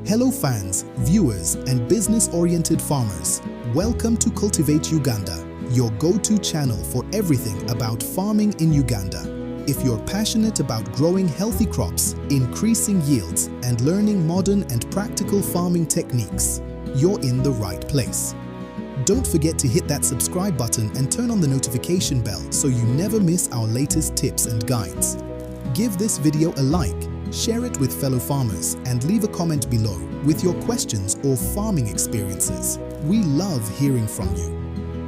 Hello fans, viewers, and business-oriented farmers. Welcome to Cultivate Uganda, your go-to channel for everything about farming in Uganda. If you're passionate about growing healthy crops, increasing yields, and learning modern and practical farming techniques, you're in the right place. Don't forget to hit that subscribe button and turn on the notification bell so you never miss our latest tips and guides. Give this video a like, share it with fellow farmers, and leave a comment below with your questions or farming experiences. We love hearing from you.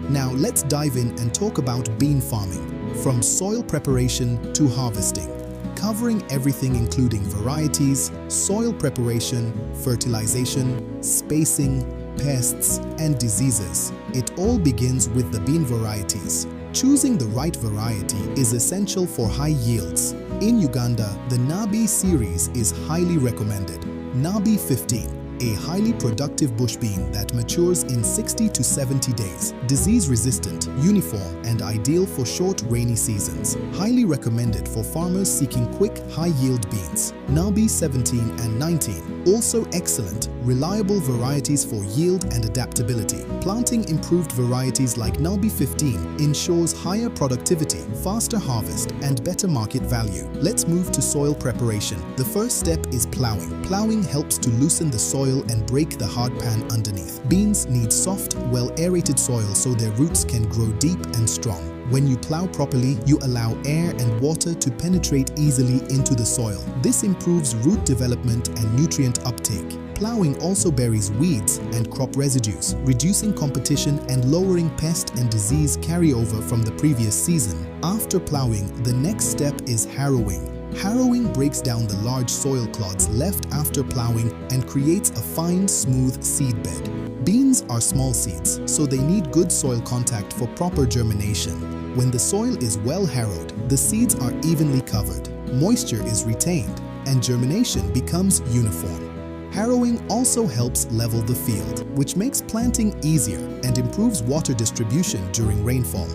Now let's dive in and talk about bean farming, from soil preparation to harvesting, covering everything including varieties, soil preparation, fertilization, spacing, pests, and diseases. It all begins with the bean varieties. Choosing the right variety is essential for high yields. In Uganda, the NABE series is highly recommended. NABE 15, a highly productive bush bean that matures in 60 to 70 days, disease-resistant, uniform, and ideal for short rainy seasons. Highly recommended for farmers seeking quick, high-yield beans. NABE 17 and 19, also excellent, reliable varieties for yield and adaptability. Planting improved varieties like NABE 15 ensures higher productivity, faster harvest, and better market value. Let's move to soil preparation. The first step is ploughing. Ploughing helps to loosen the soil and break the hard pan underneath. Beans need soft, well-aerated soil so their roots can grow deep and strong. When you plow properly, you allow air and water to penetrate easily into the soil. This improves root development and nutrient uptake. Ploughing also buries weeds and crop residues, reducing competition and lowering pest and disease carryover from the previous season. After ploughing, the next step is harrowing. Harrowing breaks down the large soil clods left after ploughing and creates a fine, smooth seed bed. Beans are small seeds, so they need good soil contact for proper germination. When the soil is well harrowed, the seeds are evenly covered, moisture is retained, and germination becomes uniform. Harrowing also helps level the field, which makes planting easier and improves water distribution during rainfall.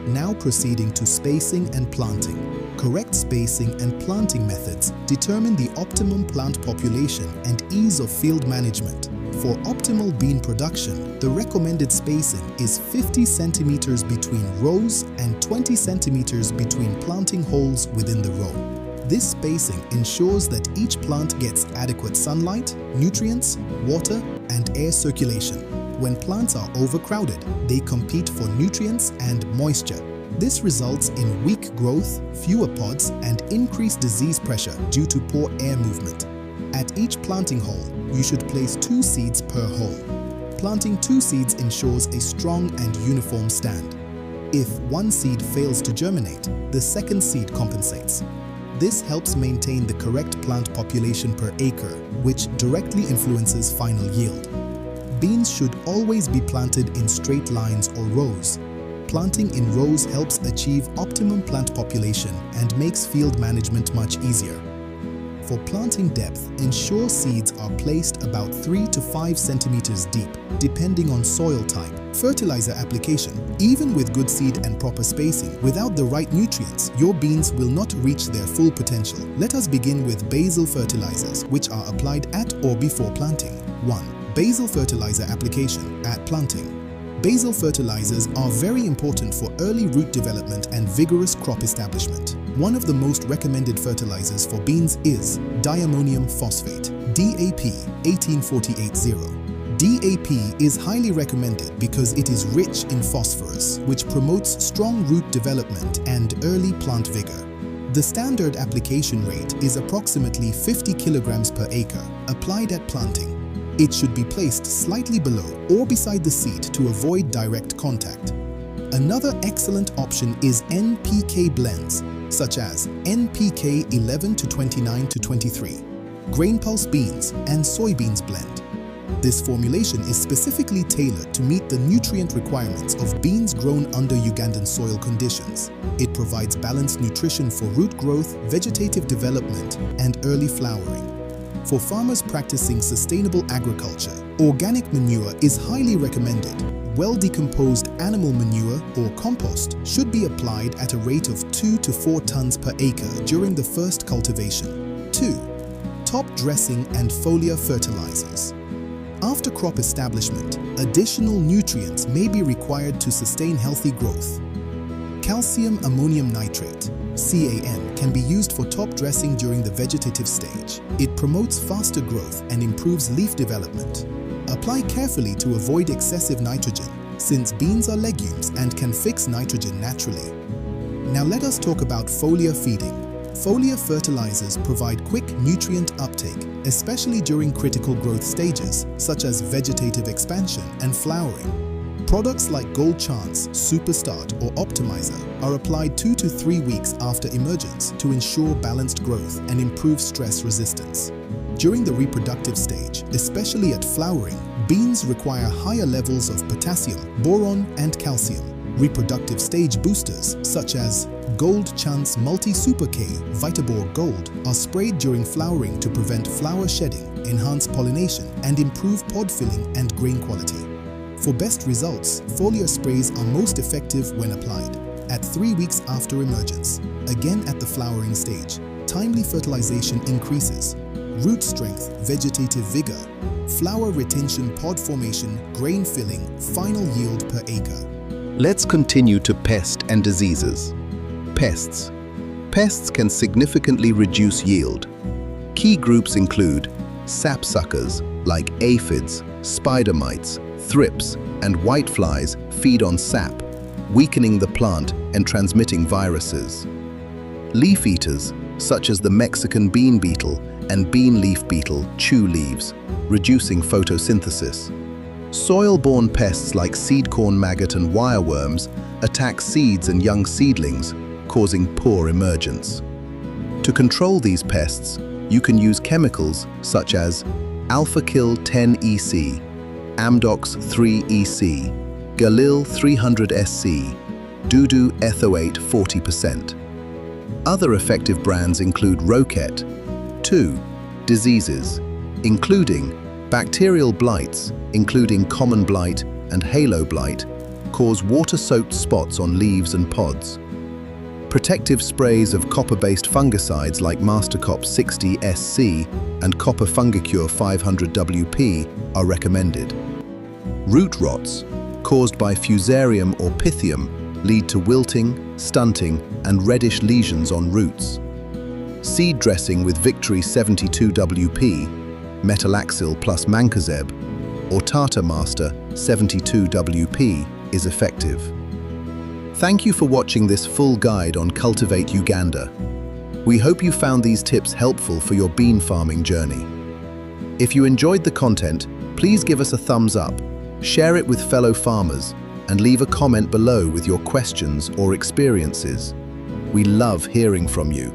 Now proceeding to spacing and planting. Correct spacing and planting methods determine the optimum plant population and ease of field management. For optimal bean production, the recommended spacing is 50 centimeters between rows and 20 centimeters between planting holes within the row. This spacing ensures that each plant gets adequate sunlight, nutrients, water, and air circulation. When plants are overcrowded, they compete for nutrients and moisture. This results in weak growth, fewer pods, and increased disease pressure due to poor air movement. At each planting hole, you should place 2 seeds per hole. Planting 2 seeds ensures a strong and uniform stand. If one seed fails to germinate, the second seed compensates. This helps maintain the correct plant population per acre, which directly influences final yield. Beans should always be planted in straight lines or rows. Planting in rows helps achieve optimum plant population and makes field management much easier. For planting depth, ensure seeds are placed about 3 to 5 centimeters deep, depending on soil type. Fertilizer application. Even with good seed and proper spacing, without the right nutrients, your beans will not reach their full potential. Let us begin with basal fertilizers, which are applied at or before planting. 1. Basal fertilizer application at planting. Basal fertilizers are very important for early root development and vigorous crop establishment. One of the most recommended fertilizers for beans is diammonium phosphate, DAP 18480. DAP is highly recommended because it is rich in phosphorus, which promotes strong root development and early plant vigor. The standard application rate is approximately 50 kilograms per acre, applied at planting. It should be placed slightly below or beside the seed to avoid direct contact. Another excellent option is NPK blends, such as NPK 11 to 29 to 23, grain pulse beans, and soybeans blend. This formulation is specifically tailored to meet the nutrient requirements of beans grown under Ugandan soil conditions. It provides balanced nutrition for root growth, vegetative development, and early flowering. For farmers practicing sustainable agriculture, organic manure is highly recommended. Well-decomposed animal manure or compost should be applied at a rate of 2 to 4 tons per acre during the first cultivation. 2. top dressing and foliar fertilizers. After crop establishment, additional nutrients may be required to sustain healthy growth. Calcium ammonium nitrate, CAN, can be used for top dressing during the vegetative stage. It promotes faster growth and improves leaf development. Apply carefully to avoid excessive nitrogen, since beans are legumes and can fix nitrogen naturally. Now let us talk about foliar feeding. Foliar fertilizers provide quick nutrient uptake, especially during critical growth stages, such as vegetative expansion and flowering. Products like Goldchance Super Start or Optimizer are applied 2 to 3 weeks after emergence to ensure balanced growth and improve stress resistance. During the reproductive stage, especially at flowering, beans require higher levels of potassium, boron, and calcium. Reproductive stage boosters such as Goldchance Super K, Vitabor Gold are sprayed during flowering to prevent flower shedding, enhance pollination, and improve pod filling and grain quality. For best results, foliar sprays are most effective when applied at 3 weeks after emergence. Again at the flowering stage, timely fertilization increases root strength, vegetative vigor, flower retention, pod formation, grain filling, final yield per acre. Let's continue to pest and diseases. Pests. Pests can significantly reduce yield. Key groups include sapsuckers like aphids, spider mites, thrips, and whiteflies feed on sap, weakening the plant and transmitting viruses. Leaf eaters, such as the Mexican bean beetle and bean leaf beetle, chew leaves, reducing photosynthesis. Soil-borne pests like seedcorn maggot and wireworms attack seeds and young seedlings, causing poor emergence. To control these pests, you can use chemicals such as Alpha-Kill 10EC, Amdox 3EC, Galil 300SC, Dudu Ethoate 40%. Other effective brands include Roquette. 2. Diseases, including bacterial blights, including common blight and halo blight, cause water-soaked spots on leaves and pods. Protective sprays of copper-based fungicides like Mastercop 60SC and Copper Fungicure 500WP are recommended. Root rots, caused by Fusarium or Pythium, lead to wilting, stunting, and reddish lesions on roots. Seed dressing with Victory 72WP, Metalaxyl plus Mancozeb, or Tata Master 72WP is effective. Thank you for watching this full guide on Cultivate Uganda. We hope you found these tips helpful for your bean farming journey. If you enjoyed the content, please give us a thumbs up, share it with fellow farmers, and leave a comment below with your questions or experiences. We love hearing from you.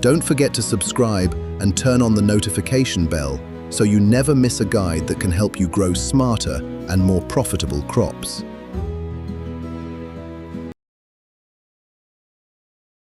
Don't forget to subscribe and turn on the notification bell so you never miss a guide that can help you grow smarter and more profitable crops.